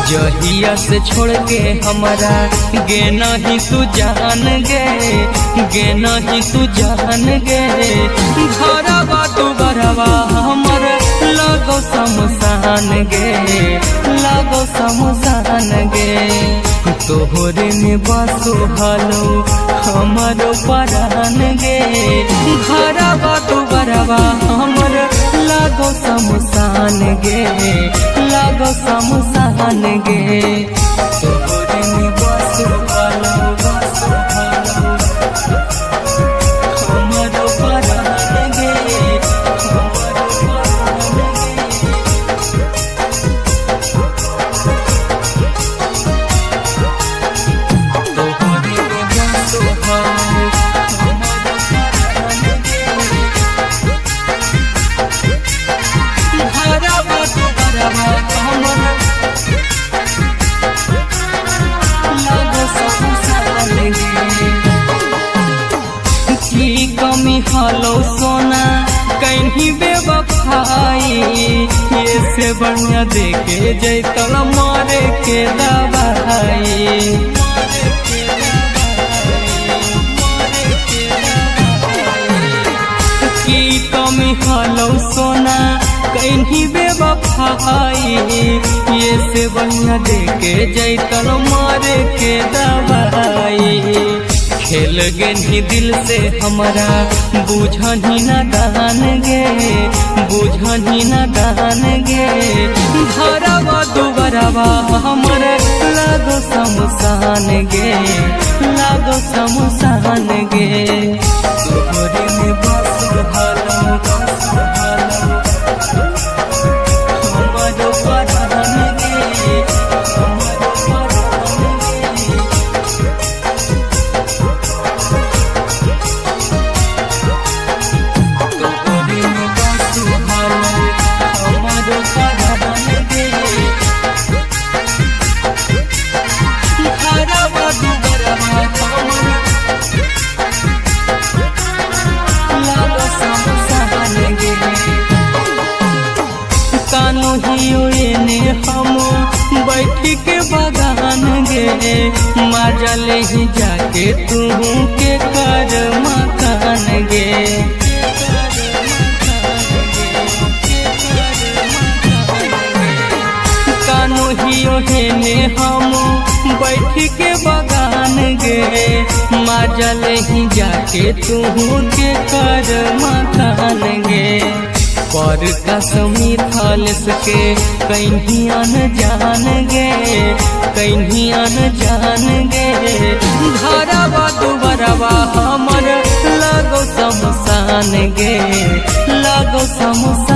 जहिया से छोड़ के हमारा गे नहीं तू जान गे, गे नहीं तू जान गे। घरवा तू बरवा हमर लगो शमशान गे, लगो शमशान गे। तोहरे में बसो हलो हमारो परान गे। घरवा तू बरवा हमर लगो शमशान गे, लगो शमशान गे। तोहरे में बसो हलो हमारो परान गे, हमारो परान गे। तोहरे में बसो हलो कमी हलो सोना कहीं बेवफाई। ये से बढ़िया देखे जैतल मारे के दवाई। की कमी हलो सोना कहीं बेवफाई। ये से बढ़िया देखे जैतल मारे के दवाई। खेल गेनी दिल से हमारा बुझनी न दान गे, बुझनी न दान गे। घरवा दुबरवा हमर लगो शमशान गे, लगो शमशान गे। तोहरे में बसो हलो हमारो परान गे, हमारो परान गे। हम बैठ के बगान गे। मजा ले ही जाके तू के कर मकान गे। कानू हियो हेने हम बैठ के बगान गे। मजा ले ही जाके तू के कर मकान गे। पर कसमी थालस के कहीं अनजान गे, कहीं अनजान गे। घरवा दुबरवा हमर लगो शमशान गे, लगो शमशान।